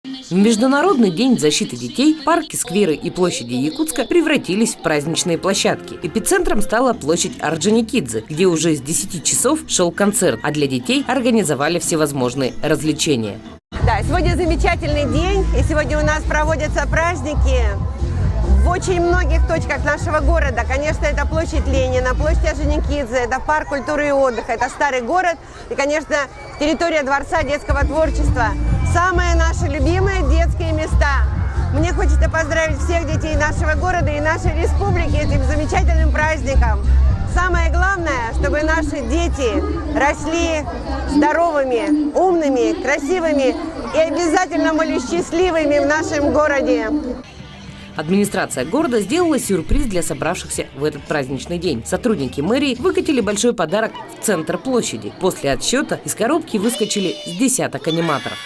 В Международный день защиты детей парки, скверы и площади Якутска превратились в праздничные площадки. Эпицентром стала площадь Орджоникидзе, где уже с 10 часов шел концерт, а для детей организовали всевозможные развлечения. Да, сегодня замечательный день, и сегодня у нас проводятся праздники в очень многих точках нашего города. Конечно, это площадь Ленина, площадь Орджоникидзе, это парк культуры и отдыха, это старый город и, конечно, территория Дворца детского творчества. Самые наши любимые детские места. Мне хочется поздравить всех детей нашего города и нашей республики этим замечательным праздником. Самое главное, чтобы наши дети росли здоровыми, умными, красивыми и обязательно были счастливыми в нашем городе. Администрация города сделала сюрприз для собравшихся в этот праздничный день. Сотрудники мэрии выкатили большой подарок в центр площади. После отсчета из коробки выскочили с десяток аниматоров.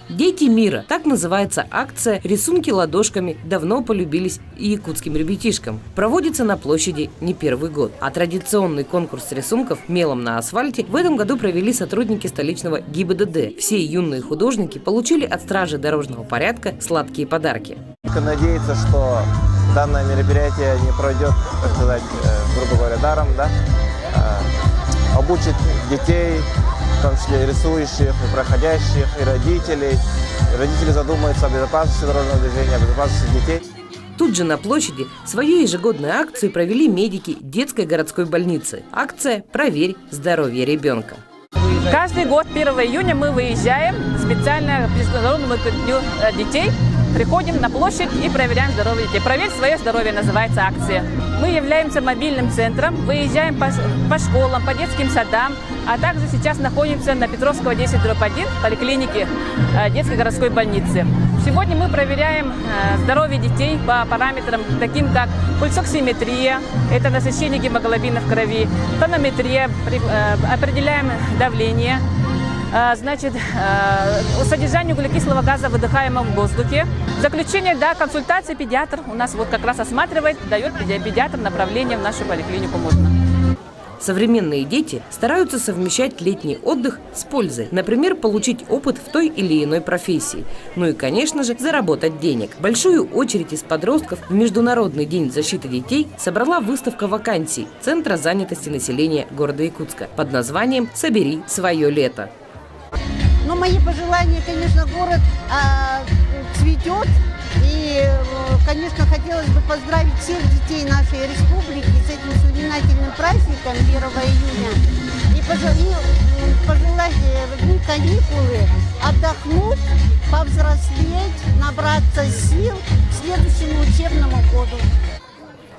«Дети мира» – так называется акция. Рисунки ладошками давно полюбились и якутским ребятишкам. Проводится на площади не первый год. А традиционный конкурс рисунков мелом на асфальте в этом году провели сотрудники столичного ГИБДД. Все юные художники получили от стражи дорожного порядка сладкие подарки. Надеяться, что данное мероприятие не пройдет, так сказать, грубо говоря, даром, да? Обучит детей, в том числе и рисующих, и проходящих, и родителей. Родители задумаются о безопасности дорожного движения, о безопасности детей. Тут же на площади свою ежегодную акцию провели медики детской городской больницы. Акция «Проверь здоровье ребенка». Каждый год 1 июня мы выезжаем специально к Международному дню детей. Приходим на площадь и проверяем здоровье детей. «Проверь свое здоровье» называется акция. Мы являемся мобильным центром, выезжаем по школам, по детским садам, а также сейчас находимся на Петровского 10/1 поликлинике детской городской больницы. Сегодня мы проверяем здоровье детей по параметрам, таким как пульсоксиметрия, это насыщение гемоглобина в крови, тонометрия, определяем давление, значит, содержание углекислого газа в выдыхаемом воздухе. В заключение, да, консультация педиатр у нас вот как раз осматривает, дает педиатр направление в нашу поликлинику можно. Современные дети стараются совмещать летний отдых с пользой. Например, получить опыт в той или иной профессии. Ну и, конечно же, заработать денег. Большую очередь из подростков в Международный день защиты детей собрала выставка вакансий Центра занятости населения города Якутска под названием «Собери свое лето». Но мои пожелания, конечно, город цветет. И, конечно, хотелось бы поздравить всех детей нашей республики с этим знаменательным праздником 1 июня. И пожелать в дни каникулы отдохнуть, повзрослеть, набраться сил к следующему учебному году.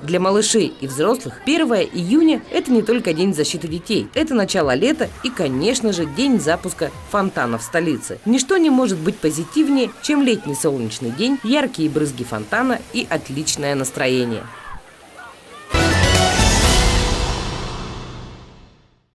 Для малышей и взрослых 1 июня – это не только День защиты детей. Это начало лета и, конечно же, день запуска фонтанов в столице. Ничто не может быть позитивнее, чем летний солнечный день, яркие брызги фонтана и отличное настроение.